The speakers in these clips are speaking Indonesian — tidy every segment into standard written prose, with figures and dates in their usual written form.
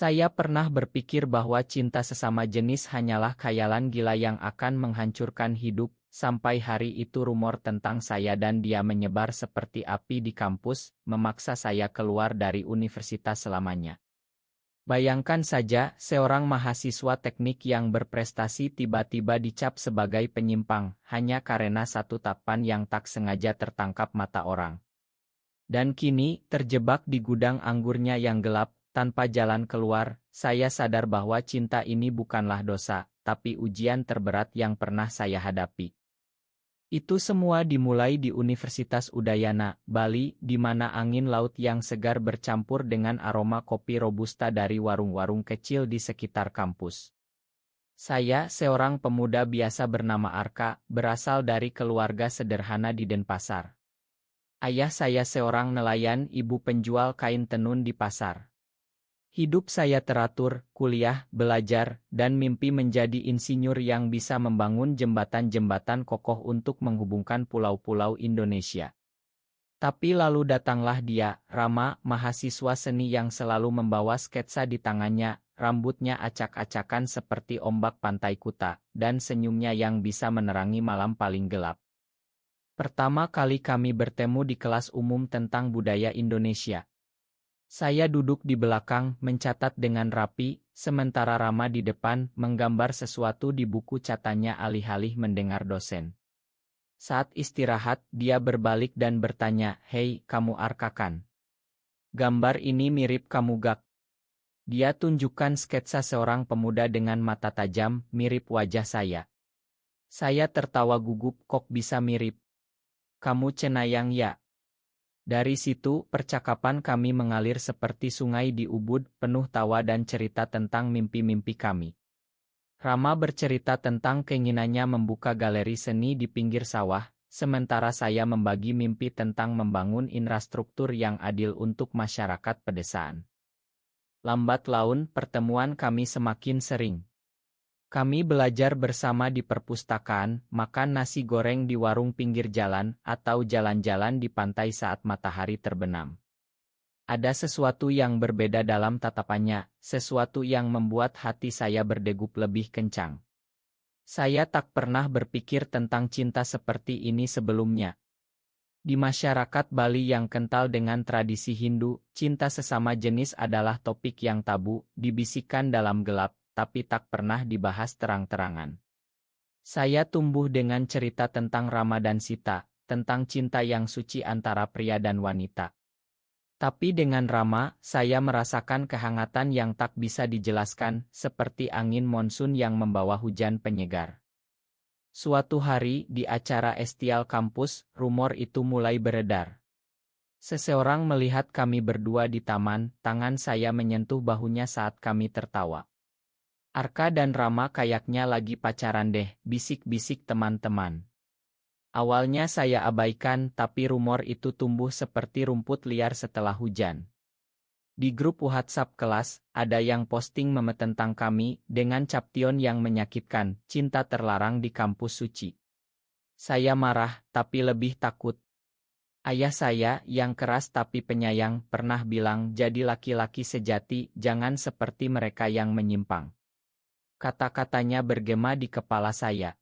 Saya pernah berpikir bahwa cinta sesama jenis hanyalah khayalan gila yang akan menghancurkan hidup, sampai hari itu rumor tentang saya dan dia menyebar seperti api di kampus, memaksa saya keluar dari universitas selamanya. Bayangkan saja, seorang mahasiswa teknik yang berprestasi tiba-tiba dicap sebagai penyimpang, hanya karena satu tapan yang tak sengaja tertangkap mata orang. Dan kini, terjebak di gudang anggurnya yang gelap, tanpa jalan keluar, saya sadar bahwa cinta ini bukanlah dosa, tapi ujian terberat yang pernah saya hadapi. Itu semua dimulai di Universitas Udayana, Bali, di mana angin laut yang segar bercampur dengan aroma kopi robusta dari warung-warung kecil di sekitar kampus. Saya, seorang pemuda biasa bernama Arka, berasal dari keluarga sederhana di Denpasar. Ayah saya seorang nelayan, ibu penjual kain tenun di pasar. Hidup saya teratur, kuliah, belajar, dan mimpi menjadi insinyur yang bisa membangun jembatan-jembatan kokoh untuk menghubungkan pulau-pulau Indonesia. Tapi lalu datanglah dia, Rama, mahasiswa seni yang selalu membawa sketsa di tangannya, rambutnya acak-acakan seperti ombak pantai Kuta, dan senyumnya yang bisa menerangi malam paling gelap. Pertama kali kami bertemu di kelas umum tentang budaya Indonesia. Saya duduk di belakang, mencatat dengan rapi, sementara Rama di depan, menggambar sesuatu di buku catatannya alih-alih mendengar dosen. Saat istirahat, dia berbalik dan bertanya, "Hei, kamu Arka kan? Gambar ini mirip kamu gak?" Dia tunjukkan sketsa seorang pemuda dengan mata tajam, mirip wajah saya. Saya tertawa gugup, kok bisa mirip? Kamu cenayang ya? Dari situ, percakapan kami mengalir seperti sungai di Ubud, penuh tawa dan cerita tentang mimpi-mimpi kami. Rama bercerita tentang keinginannya membuka galeri seni di pinggir sawah, sementara saya membagi mimpi tentang membangun infrastruktur yang adil untuk masyarakat pedesaan. Lambat laun, pertemuan kami semakin sering. Kami belajar bersama di perpustakaan, makan nasi goreng di warung pinggir jalan, atau jalan-jalan di pantai saat matahari terbenam. Ada sesuatu yang berbeda dalam tatapannya, sesuatu yang membuat hati saya berdegup lebih kencang. Saya tak pernah berpikir tentang cinta seperti ini sebelumnya. Di masyarakat Bali yang kental dengan tradisi Hindu, cinta sesama jenis adalah topik yang tabu, dibisikkan dalam gelap, tapi tak pernah dibahas terang-terangan. Saya tumbuh dengan cerita tentang Rama dan Sita, tentang cinta yang suci antara pria dan wanita. Tapi dengan Rama, saya merasakan kehangatan yang tak bisa dijelaskan, seperti angin monsun yang membawa hujan penyegar. Suatu hari, di acara Estial kampus, rumor itu mulai beredar. Seseorang melihat kami berdua di taman, tangan saya menyentuh bahunya saat kami tertawa. "Arka dan Rama kayaknya lagi pacaran deh," bisik-bisik teman-teman. Awalnya saya abaikan, tapi rumor itu tumbuh seperti rumput liar setelah hujan. Di grup WhatsApp kelas, ada yang posting meme tentang kami, dengan caption yang menyakitkan, "Cinta terlarang di kampus suci." Saya marah, tapi lebih takut. Ayah saya, yang keras tapi penyayang, pernah bilang, "Jadi laki-laki sejati, jangan seperti mereka yang menyimpang." Kata-katanya bergema di kepala saya.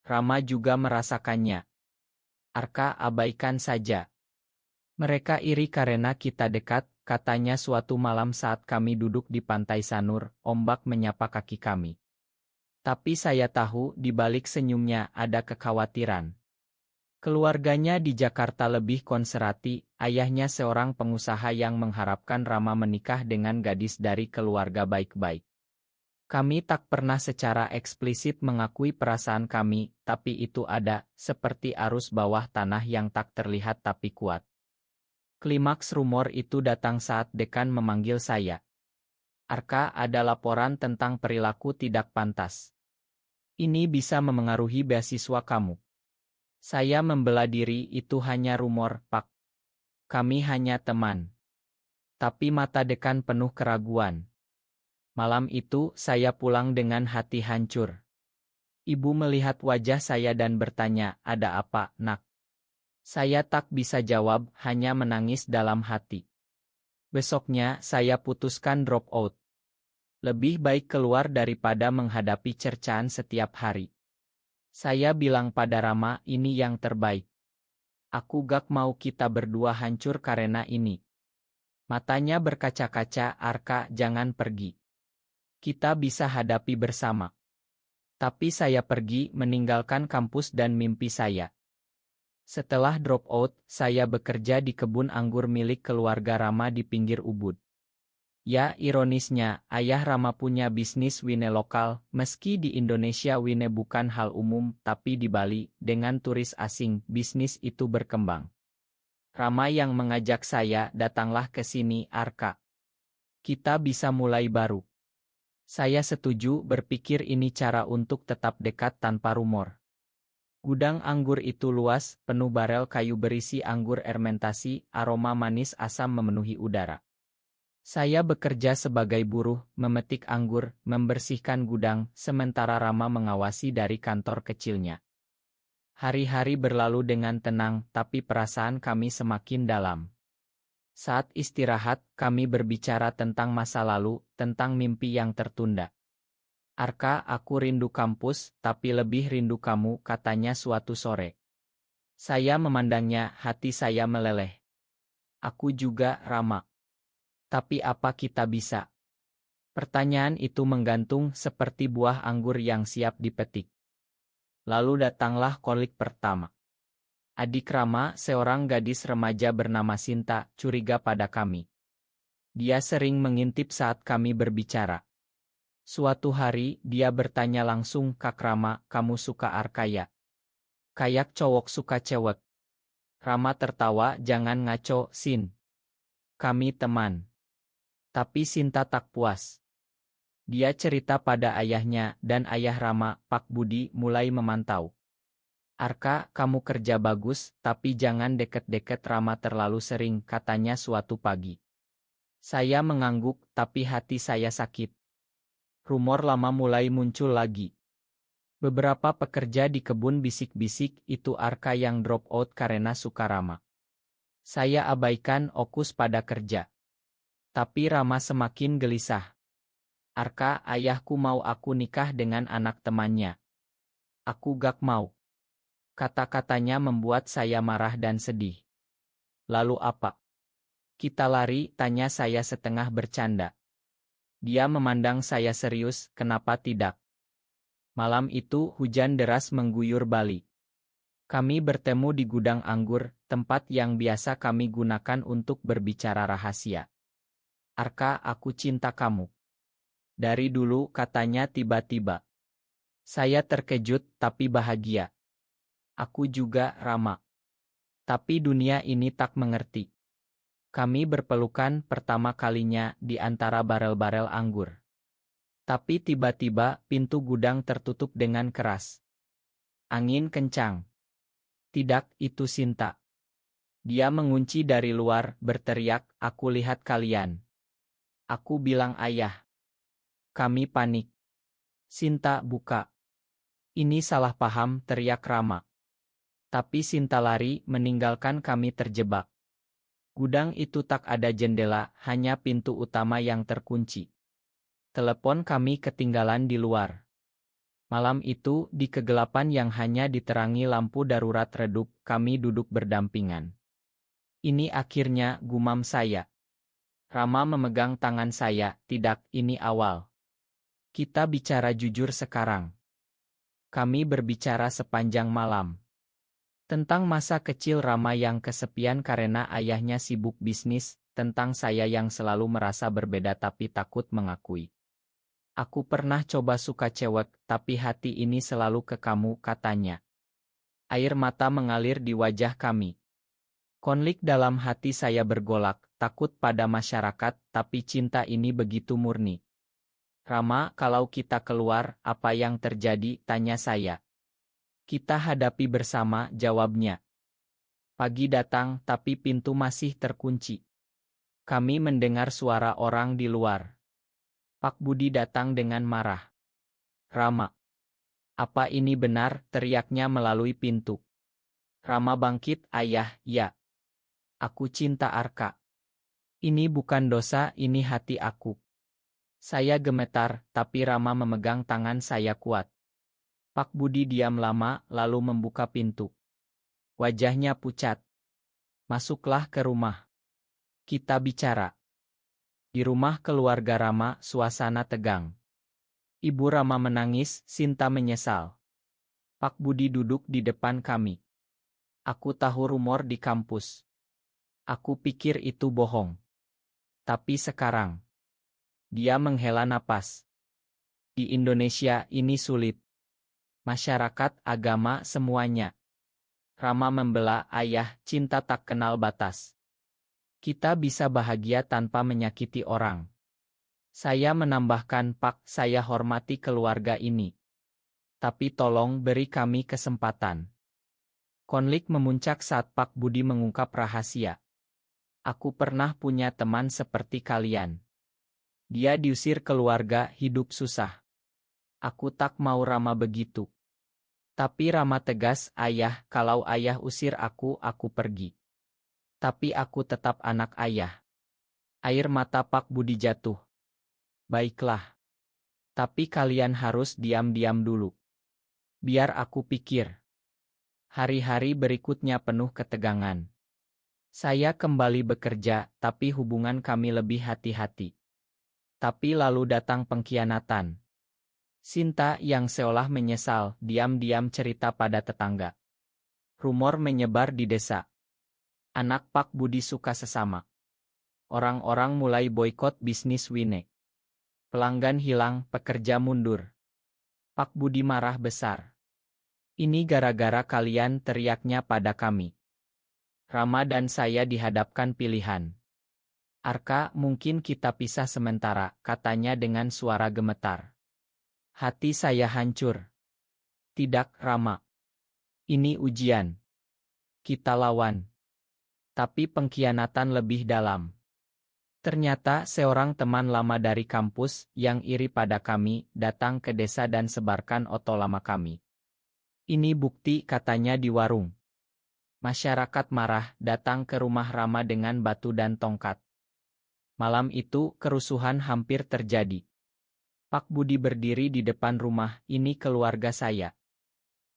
Rama juga merasakannya. "Arka, abaikan saja. Mereka iri karena kita dekat," katanya suatu malam saat kami duduk di pantai Sanur, ombak menyapa kaki kami. Tapi saya tahu, di balik senyumnya ada kekhawatiran. Keluarganya di Jakarta lebih konservatif, ayahnya seorang pengusaha yang mengharapkan Rama menikah dengan gadis dari keluarga baik-baik. Kami tak pernah secara eksplisit mengakui perasaan kami, tapi itu ada, seperti arus bawah tanah yang tak terlihat tapi kuat. Klimaks rumor itu datang saat dekan memanggil saya. "Arka, ada laporan tentang perilaku tidak pantas. Ini bisa memengaruhi beasiswa kamu." Saya membela diri, "Itu hanya rumor, Pak. Kami hanya teman." Tapi mata dekan penuh keraguan. Malam itu, saya pulang dengan hati hancur. Ibu melihat wajah saya dan bertanya, "Ada apa, Nak?" Saya tak bisa jawab, hanya menangis dalam hati. Besoknya, saya putuskan drop out. Lebih baik keluar daripada menghadapi cercaan setiap hari. Saya bilang pada Rama, ini yang terbaik. Aku gak mau kita berdua hancur karena ini. Matanya berkaca-kaca, Arka, jangan pergi. Kita bisa hadapi bersama. Tapi saya pergi, meninggalkan kampus dan mimpi saya. Setelah drop out, saya bekerja di kebun anggur milik keluarga Rama di pinggir Ubud. Ya, ironisnya, ayah Rama punya bisnis wine lokal, meski di Indonesia wine bukan hal umum, tapi di Bali, dengan turis asing, bisnis itu berkembang. Rama yang mengajak saya, datanglah ke sini, Arka. Kita bisa mulai baru. Saya setuju, berpikir ini cara untuk tetap dekat tanpa rumor. Gudang anggur itu luas, penuh barel kayu berisi anggur fermentasi, aroma manis asam memenuhi udara. Saya bekerja sebagai buruh, memetik anggur, membersihkan gudang, sementara Rama mengawasi dari kantor kecilnya. Hari-hari berlalu dengan tenang, tapi perasaan kami semakin dalam. Saat istirahat, kami berbicara tentang masa lalu, tentang mimpi yang tertunda. Arka, aku rindu kampus, tapi lebih rindu kamu, katanya suatu sore. Saya memandangnya, hati saya meleleh. Aku juga, Rama. Tapi apa kita bisa? Pertanyaan itu menggantung seperti buah anggur yang siap dipetik. Lalu datanglah konflik pertama. Adik Rama, seorang gadis remaja bernama Sinta, curiga pada kami. Dia sering mengintip saat kami berbicara. Suatu hari, dia bertanya langsung, Kak Rama, kamu suka Arka ya? Kayak cowok suka cewek. Rama tertawa, jangan ngaco, Sin. Kami teman. Tapi Sinta tak puas. Dia cerita pada ayahnya, dan ayah Rama, Pak Budi, mulai memantau. Arka, kamu kerja bagus, tapi jangan deket-deket Rama terlalu sering, katanya suatu pagi. Saya mengangguk, tapi hati saya sakit. Rumor lama mulai muncul lagi. Beberapa pekerja di kebun bisik-bisik itu Arka yang drop out karena suka Rama. Saya abaikan, fokus pada kerja. Tapi Rama semakin gelisah. Arka, ayahku mau aku nikah dengan anak temannya. Aku gak mau. Kata-katanya membuat saya marah dan sedih. Lalu apa? Kita lari, tanya saya setengah bercanda. Dia memandang saya serius, kenapa tidak? Malam itu hujan deras mengguyur Bali. Kami bertemu di gudang anggur, tempat yang biasa kami gunakan untuk berbicara rahasia. Arka, aku cinta kamu. Dari dulu, katanya tiba-tiba. Saya terkejut tapi bahagia. Aku juga, Rama. Tapi dunia ini tak mengerti. Kami berpelukan pertama kalinya di antara barel-barel anggur. Tapi tiba-tiba pintu gudang tertutup dengan keras. Angin kencang. Tidak, itu Sinta. Dia mengunci dari luar, berteriak, aku lihat kalian. Aku bilang ayah. Kami panik. Sinta, buka. Ini salah paham, teriak Rama. Tapi Sinta lari, meninggalkan kami terjebak. Gudang itu tak ada jendela, hanya pintu utama yang terkunci. Telepon kami ketinggalan di luar. Malam itu, di kegelapan yang hanya diterangi lampu darurat redup, kami duduk berdampingan. Ini akhirnya, gumam saya. Rama memegang tangan saya, tidak, ini awal. Kita bicara jujur sekarang. Kami berbicara sepanjang malam. Tentang masa kecil Rama yang kesepian karena ayahnya sibuk bisnis, tentang saya yang selalu merasa berbeda tapi takut mengakui. Aku pernah coba suka cewek, tapi hati ini selalu ke kamu, katanya. Air mata mengalir di wajah kami. Konflik dalam hati saya bergolak, takut pada masyarakat, tapi cinta ini begitu murni. Rama, kalau kita keluar, apa yang terjadi, tanya saya. Kita hadapi bersama, jawabnya. Pagi datang, tapi pintu masih terkunci. Kami mendengar suara orang di luar. Pak Budi datang dengan marah. Rama. Apa ini benar, teriaknya melalui pintu. Rama bangkit, ayah, ya. Aku cinta Arka. Ini bukan dosa, ini hati aku. Saya gemetar, tapi Rama memegang tangan saya kuat. Pak Budi diam lama, lalu membuka pintu. Wajahnya pucat. Masuklah ke rumah. Kita bicara. Di rumah keluarga Rama, suasana tegang. Ibu Rama menangis, Sinta menyesal. Pak Budi duduk di depan kami. Aku tahu rumor di kampus. Aku pikir itu bohong. Tapi sekarang, dia menghela napas. Di Indonesia ini sulit. Masyarakat, agama, semuanya. Rama membela ayah, cinta tak kenal batas. Kita bisa bahagia tanpa menyakiti orang. Saya menambahkan, Pak, saya hormati keluarga ini. Tapi tolong beri kami kesempatan. Konflik memuncak saat Pak Budi mengungkap rahasia. Aku pernah punya teman seperti kalian. Dia diusir keluarga, hidup susah. Aku tak mau Rama begitu. Tapi Rama tegas, ayah, kalau ayah usir aku pergi. Tapi aku tetap anak ayah. Air mata Pak Budi jatuh. Baiklah. Tapi kalian harus diam-diam dulu. Biar aku pikir. Hari-hari berikutnya penuh ketegangan. Saya kembali bekerja, tapi hubungan kami lebih hati-hati. Tapi lalu datang pengkhianatan. Sinta yang seolah menyesal, diam-diam cerita pada tetangga. Rumor menyebar di desa. Anak Pak Budi suka sesama. Orang-orang mulai boikot bisnis Wine. Pelanggan hilang, pekerja mundur. Pak Budi marah besar. Ini gara-gara kalian, teriaknya pada kami. Rama dan saya dihadapkan pilihan. Arka, mungkin kita pisah sementara, katanya dengan suara gemetar. Hati saya hancur. Tidak, Rama. Ini ujian. Kita lawan. Tapi pengkhianatan lebih dalam. Ternyata seorang teman lama dari kampus yang iri pada kami datang ke desa dan sebarkan foto lama kami. Ini bukti, katanya di warung. Masyarakat marah, datang ke rumah Rama dengan batu dan tongkat. Malam itu, kerusuhan hampir terjadi. Pak Budi berdiri di depan rumah, ini keluarga saya.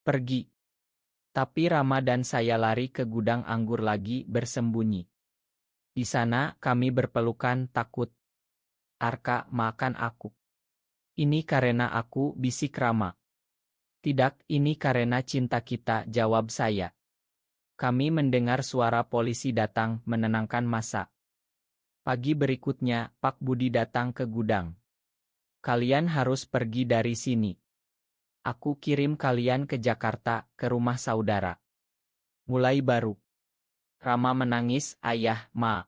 Pergi. Tapi Rama dan saya lari ke gudang anggur lagi, bersembunyi. Di sana, kami berpelukan, takut. Arka, makan aku. Ini karena aku, bisik Rama. Tidak, ini karena cinta kita, jawab saya. Kami mendengar suara polisi datang, menenangkan massa. Pagi berikutnya, Pak Budi datang ke gudang. Kalian harus pergi dari sini. Aku kirim kalian ke Jakarta, ke rumah saudara. Mulai baru. Rama menangis, ayah, ma.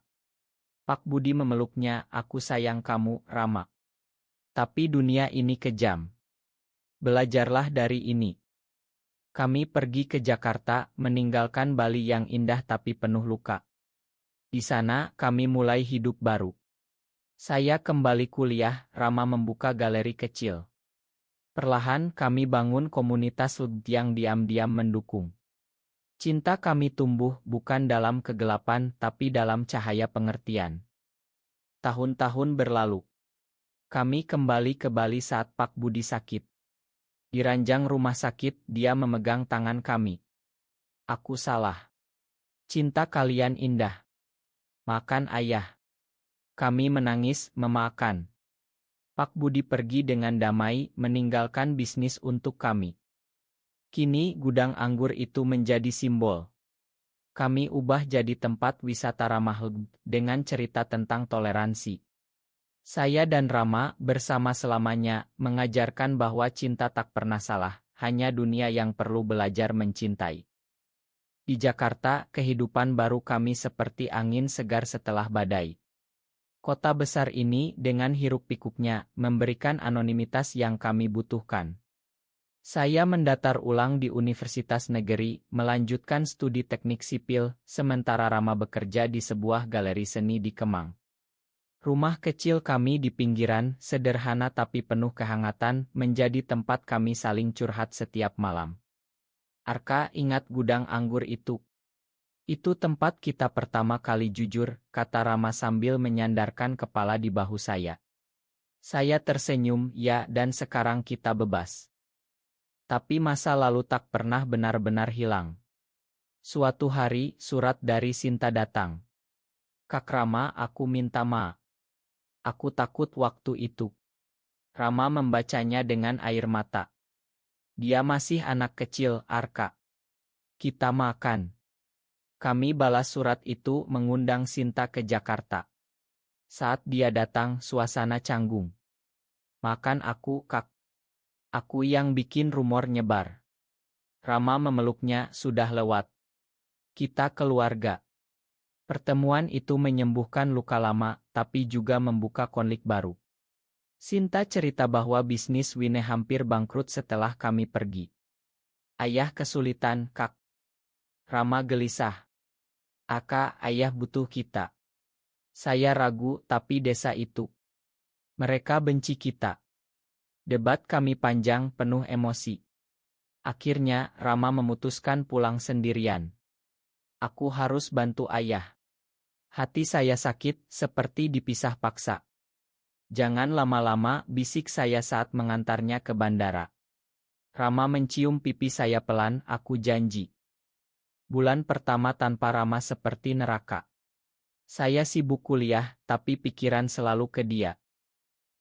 Pak Budi memeluknya, aku sayang kamu, Rama. Tapi dunia ini kejam. Belajarlah dari ini. Kami pergi ke Jakarta, meninggalkan Bali yang indah tapi penuh luka. Di sana, kami mulai hidup baru. Saya kembali kuliah, Rama membuka galeri kecil. Perlahan kami bangun komunitas yang diam-diam mendukung. Cinta kami tumbuh bukan dalam kegelapan tapi dalam cahaya pengertian. Tahun-tahun berlalu. Kami kembali ke Bali saat Pak Budi sakit. Di ranjang rumah sakit, dia memegang tangan kami. Aku salah. Cinta kalian indah. Makan ayah. Kami menangis, memakan. Pak Budi pergi dengan damai, meninggalkan bisnis untuk kami. Kini gudang anggur itu menjadi simbol. Kami ubah jadi tempat wisata ramah dengan cerita tentang toleransi. Saya dan Rama bersama selamanya mengajarkan bahwa cinta tak pernah salah, hanya dunia yang perlu belajar mencintai. Di Jakarta, kehidupan baru kami seperti angin segar setelah badai. Kota besar ini dengan hiruk-pikuknya memberikan anonimitas yang kami butuhkan. Saya mendatar ulang di Universitas Negeri, melanjutkan studi teknik sipil, sementara Rama bekerja di sebuah galeri seni di Kemang. Rumah kecil kami di pinggiran, sederhana tapi penuh kehangatan, menjadi tempat kami saling curhat setiap malam. Arka, ingat gudang anggur itu? Itu tempat kita pertama kali jujur, kata Rama sambil menyandarkan kepala di bahu saya. Saya tersenyum, ya, dan sekarang kita bebas. Tapi masa lalu tak pernah benar-benar hilang. Suatu hari, surat dari Sinta datang. Kak Rama, aku minta maaf. Aku takut waktu itu. Rama membacanya dengan air mata. Dia masih anak kecil, Arka. Kita makan. Kami balas surat itu mengundang Sinta ke Jakarta. Saat dia datang, suasana canggung. Makan aku, Kak. Aku yang bikin rumor nyebar. Rama memeluknya, sudah lewat. Kita keluarga. Pertemuan itu menyembuhkan luka lama, tapi juga membuka konflik baru. Sinta cerita bahwa bisnis Wine hampir bangkrut setelah kami pergi. Ayah kesulitan, Kak. Rama gelisah. Aka, ayah butuh kita. Saya ragu, tapi desa itu. Mereka benci kita. Debat kami panjang, penuh emosi. Akhirnya, Rama memutuskan pulang sendirian. Aku harus bantu ayah. Hati saya sakit, seperti dipisah paksa. Jangan lama-lama, bisik saya saat mengantarnya ke bandara. Rama mencium pipi saya pelan, aku janji. Bulan pertama tanpa Rama seperti neraka. Saya sibuk kuliah, tapi pikiran selalu ke dia.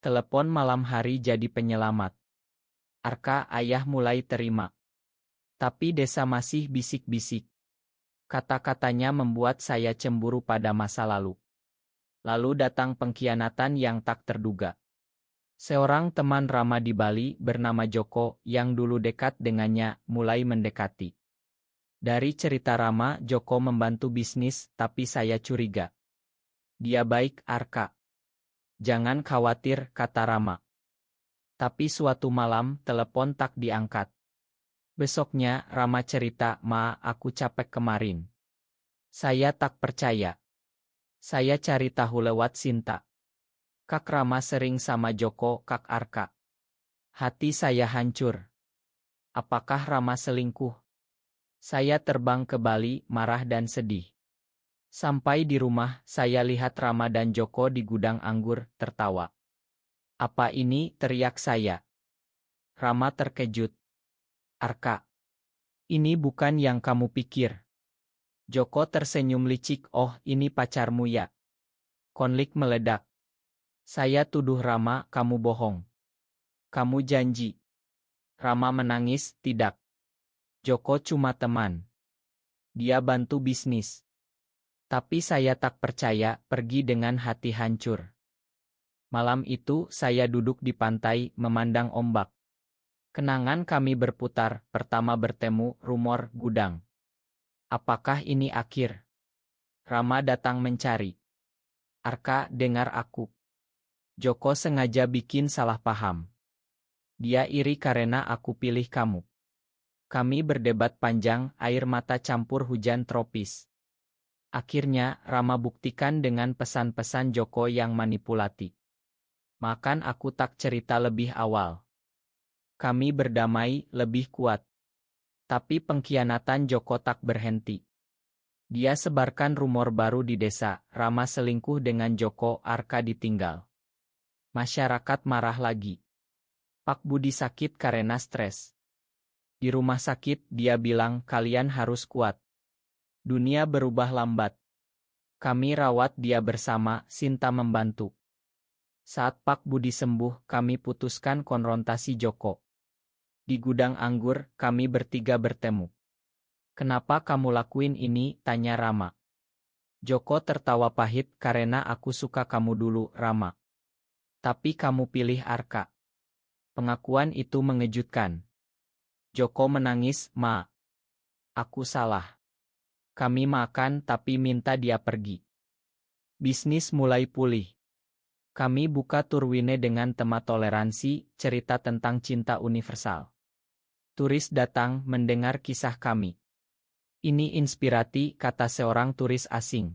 Telepon malam hari jadi penyelamat. Arka, ayah mulai terima. Tapi desa masih bisik-bisik. Kata-katanya membuat saya cemburu pada masa lalu. Lalu datang pengkhianatan yang tak terduga. Seorang teman Rama di Bali bernama Joko yang dulu dekat dengannya mulai mendekati. Dari cerita Rama, Joko membantu bisnis, tapi saya curiga. Dia baik, Arka. Jangan khawatir, kata Rama. Tapi suatu malam, telepon tak diangkat. Besoknya, Rama cerita, Ma, aku capek kemarin. Saya tak percaya. Saya cari tahu lewat Sinta. Kak Rama sering sama Joko, Kak Arka. Hati saya hancur. Apakah Rama selingkuh? Saya terbang ke Bali, marah dan sedih. Sampai di rumah, saya lihat Rama dan Joko di gudang anggur, tertawa. Apa ini? Teriak saya. Rama terkejut. Arka, ini bukan yang kamu pikir. Joko tersenyum licik, oh ini pacarmu ya. Konflik meledak. Saya tuduh Rama, kamu bohong. Kamu janji. Rama menangis, tidak. Joko cuma teman. Dia bantu bisnis. Tapi saya tak percaya, pergi dengan hati hancur. Malam itu, saya duduk di pantai, memandang ombak. Kenangan kami berputar, pertama bertemu, rumor, gudang. Apakah ini akhir? Rama datang mencari. Arka, dengar aku. Joko sengaja bikin salah paham. Dia iri karena aku pilih kamu. Kami berdebat panjang, air mata campur hujan tropis. Akhirnya, Rama buktikan dengan pesan-pesan Joko yang manipulatif. Makan aku tak cerita lebih awal. Kami berdamai, lebih kuat. Tapi pengkhianatan Joko tak berhenti. Dia sebarkan rumor baru di desa, Rama selingkuh dengan Joko, Arka ditinggal. Masyarakat marah lagi. Pak Budi sakit karena stres. Di rumah sakit, dia bilang, kalian harus kuat. Dunia berubah lambat. Kami rawat dia bersama, Sinta membantu. Saat Pak Budi sembuh, kami putuskan konfrontasi Joko. Di gudang anggur, kami bertiga bertemu. Kenapa kamu lakuin ini? Tanya Rama. Joko tertawa pahit, karena aku suka kamu dulu, Rama. Tapi kamu pilih Arka. Pengakuan itu mengejutkan. Joko menangis, Ma. Aku salah. Kami makan tapi minta dia pergi. Bisnis mulai pulih. Kami buka tur Wine dengan tema toleransi, cerita tentang cinta universal. Turis datang mendengar kisah kami. Ini inspirasi, kata seorang turis asing.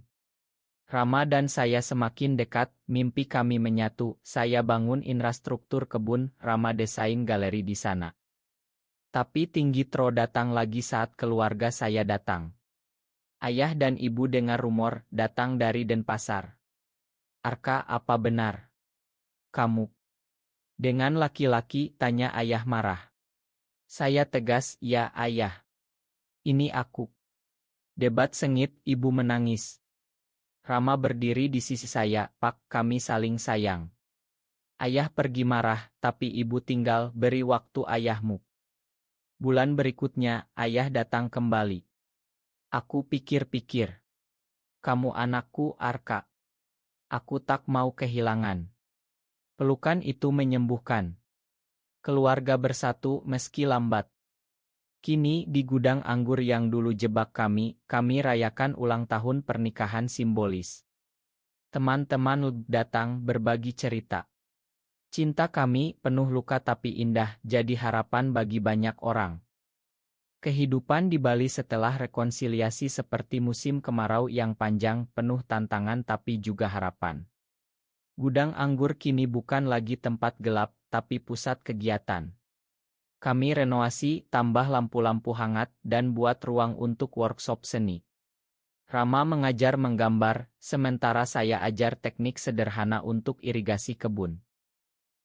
Rama dan saya semakin dekat, mimpi kami menyatu, saya bangun infrastruktur kebun, Rama desain galeri di sana. Tapi tinggi Tro datang lagi saat keluarga saya datang. Ayah dan ibu dengar rumor, datang dari Denpasar. Arka, apa benar? Kamu Dengan laki-laki, tanya ayah marah. Saya tegas, ya ayah. Ini aku. Debat sengit, ibu menangis. Rama berdiri di sisi saya, Pak, kami saling sayang. Ayah pergi marah, tapi ibu tinggal, beri waktu ayahmu. Bulan berikutnya, ayah datang kembali. Aku pikir-pikir. Kamu anakku, Arka. Aku tak mau kehilangan. Pelukan itu menyembuhkan. Keluarga bersatu meski lambat. Kini di gudang anggur yang dulu jebak kami rayakan ulang tahun pernikahan simbolis. Teman-teman datang berbagi cerita. Cinta kami penuh luka tapi indah jadi harapan bagi banyak orang. Kehidupan di Bali setelah rekonsiliasi seperti musim kemarau yang panjang penuh tantangan tapi juga harapan. Gudang anggur kini bukan lagi tempat gelap tapi pusat kegiatan. Kami renovasi, tambah lampu-lampu hangat, dan buat ruang untuk workshop seni. Rama mengajar menggambar, sementara saya ajar teknik sederhana untuk irigasi kebun.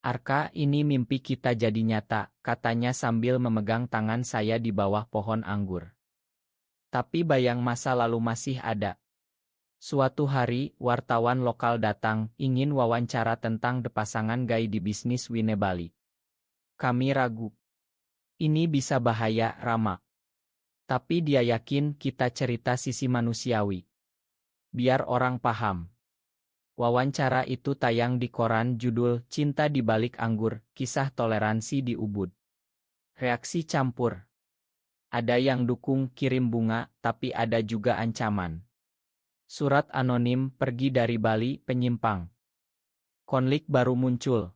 Arka, ini mimpi kita jadi nyata, katanya sambil memegang tangan saya di bawah pohon anggur. Tapi bayang masa lalu masih ada. Suatu hari, wartawan lokal datang, ingin wawancara tentang pasangan gay di bisnis Wine Bali. Kami ragu. Ini bisa bahaya, Rama. Tapi dia yakin kita cerita sisi manusiawi. Biar orang paham. Wawancara itu tayang di koran judul Cinta di Balik Anggur, Kisah Toleransi di Ubud. Reaksi campur. Ada yang dukung kirim bunga, tapi ada juga ancaman. Surat anonim pergi dari Bali penyimpang. Konflik baru muncul.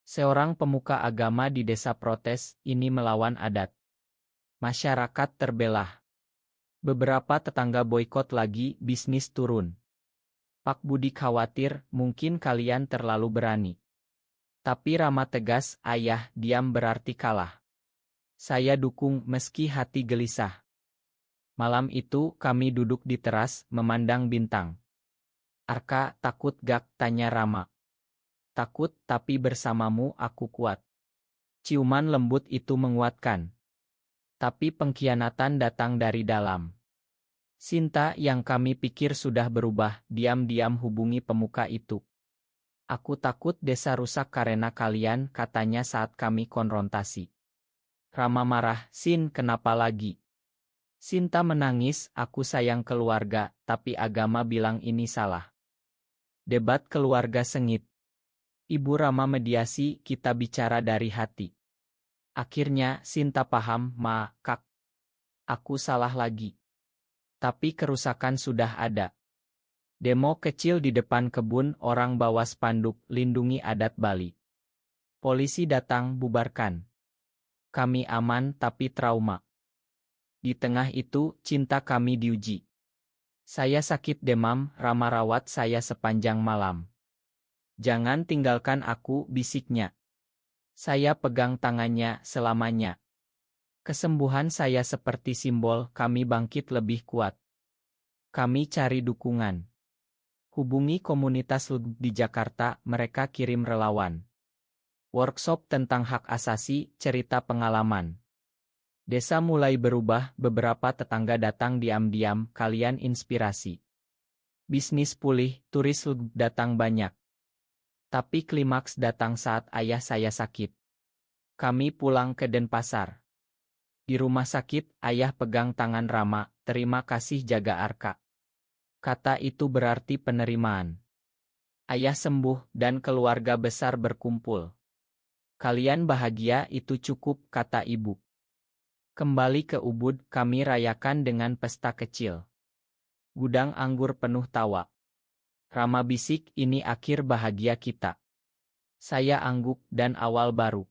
Seorang pemuka agama di desa protes, ini melawan adat. Masyarakat terbelah. Beberapa tetangga boikot lagi, bisnis turun. Pak Budi khawatir, mungkin kalian terlalu berani. Tapi Rama tegas, ayah, diam berarti kalah. Saya dukung meski hati gelisah. Malam itu kami duduk di teras, memandang bintang. Arka, takut gak? Tanya Rama. Takut, tapi bersamamu aku kuat. Ciuman lembut itu menguatkan. Tapi pengkhianatan datang dari dalam. Sinta yang kami pikir sudah berubah, diam-diam hubungi pemuka itu. Aku takut desa rusak karena kalian, katanya saat kami konfrontasi. Rama marah, Sin, kenapa lagi? Sinta menangis, aku sayang keluarga, tapi agama bilang ini salah. Debat keluarga sengit. Ibu Rama mediasi, kita bicara dari hati. Akhirnya, Sinta paham, Ma, Kak. Aku salah lagi. Tapi kerusakan sudah ada. Demo kecil di depan kebun, orang bawa spanduk, lindungi adat Bali. Polisi datang, bubarkan. Kami aman tapi trauma. Di tengah itu, cinta kami diuji. Saya sakit demam, Rama rawat saya sepanjang malam. Jangan tinggalkan aku, bisiknya. Saya pegang tangannya selamanya. Kesembuhan saya seperti simbol kami bangkit lebih kuat. Kami cari dukungan. Hubungi komunitas LUG di Jakarta, mereka kirim relawan. Workshop tentang hak asasi, cerita pengalaman. Desa mulai berubah, beberapa tetangga datang diam-diam, kalian inspirasi. Bisnis pulih, turis LUG datang banyak. Tapi klimaks datang saat ayah saya sakit. Kami pulang ke Denpasar. Di rumah sakit, ayah pegang tangan Rama, terima kasih jaga Arka. Kata itu berarti penerimaan. Ayah sembuh dan keluarga besar berkumpul. Kalian bahagia itu cukup, kata ibu. Kembali ke Ubud, kami rayakan dengan pesta kecil. Gudang anggur penuh tawa. Rama bisik, ini akhir bahagia kita. Saya angguk dan awal baru.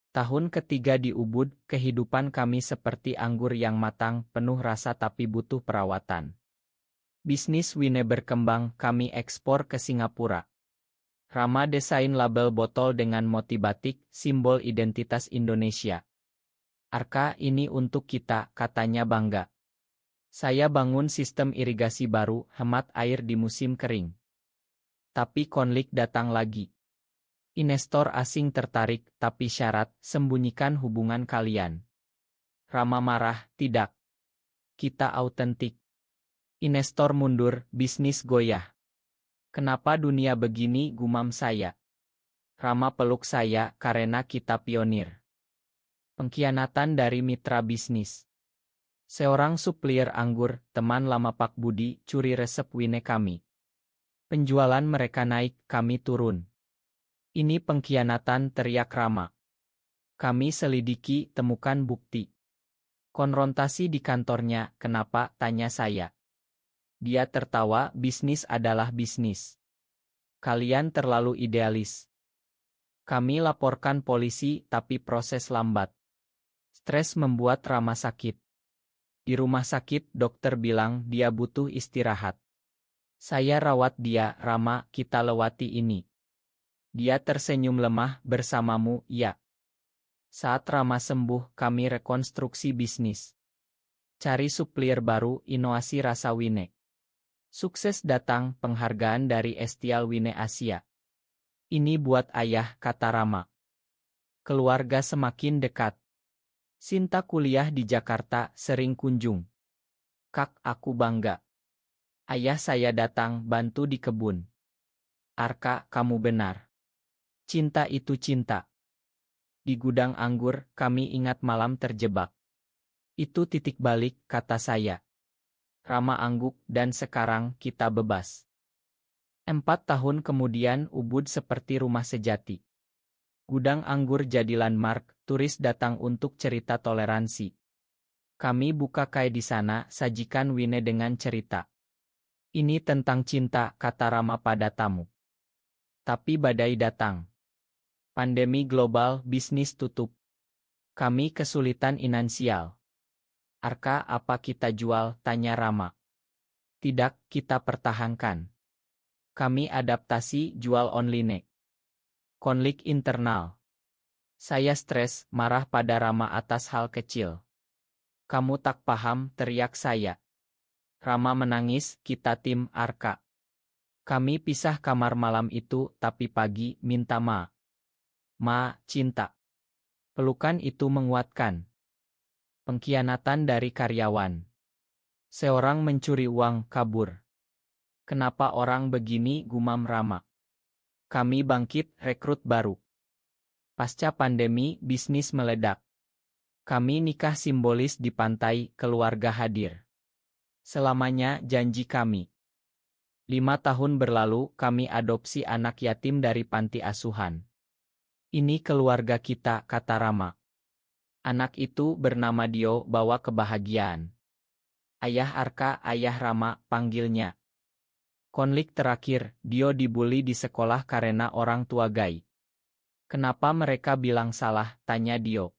Tahun ketiga di Ubud, kehidupan kami seperti anggur yang matang, penuh rasa tapi butuh perawatan. Bisnis Wine berkembang, kami ekspor ke Singapura. Rama desain label botol dengan motif batik, simbol identitas Indonesia. Arka, ini untuk kita, katanya bangga. Saya bangun sistem irigasi baru, hemat air di musim kering. Tapi konflik datang lagi. Investor asing tertarik, tapi syarat, sembunyikan hubungan kalian. Rama marah, tidak. Kita autentik. Investor mundur, bisnis goyah. Kenapa dunia begini, gumam saya. Rama peluk saya, karena kita pionir. Pengkhianatan dari mitra bisnis. Seorang supplier anggur, teman lama Pak Budi, curi resep wine kami. Penjualan mereka naik, kami turun. Ini pengkhianatan, teriak Rama. Kami selidiki, temukan bukti. Konfrontasi di kantornya, kenapa, tanya saya. Dia tertawa, bisnis adalah bisnis. Kalian terlalu idealis. Kami laporkan polisi, tapi proses lambat. Stres membuat Rama sakit. Di rumah sakit, dokter bilang dia butuh istirahat. Saya rawat dia, Rama, kita lewati ini. Dia tersenyum lemah, bersamamu, ya. Saat Rama sembuh, kami rekonstruksi bisnis. Cari supplier baru, inovasi rasa wine. Sukses datang, penghargaan dari Estial Wine Asia. Ini buat ayah, kata Rama. Keluarga semakin dekat. Sinta kuliah di Jakarta, sering kunjung. Kak, aku bangga. Ayah saya datang, bantu di kebun. Arka, kamu benar. Cinta itu cinta. Di gudang anggur, kami ingat malam terjebak. Itu titik balik, kata saya. Rama angguk, dan sekarang kita bebas. 4 tahun kemudian Ubud seperti rumah sejati. Gudang anggur jadi landmark, turis datang untuk cerita toleransi. Kami buka kai di sana, sajikan wine dengan cerita. Ini tentang cinta, kata Rama pada tamu. Tapi badai datang. Pandemi global, bisnis tutup. Kami kesulitan finansial. Arka, apa kita jual, tanya Rama. Tidak, kita pertahankan. Kami adaptasi, jual online. Konflik internal. Saya stres, marah pada Rama atas hal kecil. Kamu tak paham, teriak saya. Rama menangis, kita tim Arka. Kami pisah kamar malam itu, tapi pagi, minta Ma, cinta. Pelukan itu menguatkan. Pengkhianatan dari karyawan. Seorang mencuri uang, kabur. Kenapa orang begini, gumam Rama. Kami bangkit, rekrut baru. Pasca pandemi, bisnis meledak. Kami nikah simbolis di pantai, keluarga hadir. Selamanya janji kami. 5 tahun berlalu, kami adopsi anak yatim dari panti asuhan. Ini keluarga kita, kata Rama. Anak itu bernama Dio, bawa kebahagiaan. Ayah Arka, ayah Rama, panggilnya. Konflik terakhir, Dio dibully di sekolah karena orang tua gay. Kenapa mereka bilang salah, tanya Dio.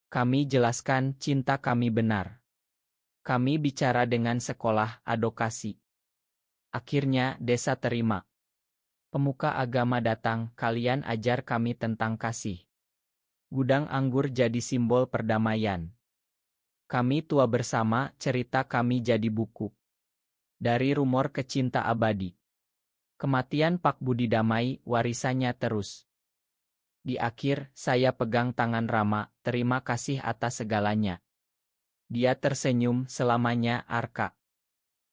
Kami jelaskan, cinta kami benar. Kami bicara dengan sekolah, advokasi. Akhirnya, desa terima. Pemuka agama datang, kalian ajar kami tentang kasih. Gudang anggur jadi simbol perdamaian. Kami tua bersama, cerita kami jadi buku. Dari rumor ke cinta abadi. Kematian Pak Budi damai, warisannya terus. Di akhir, saya pegang tangan Rama, terima kasih atas segalanya. Dia tersenyum, selamanya Arka.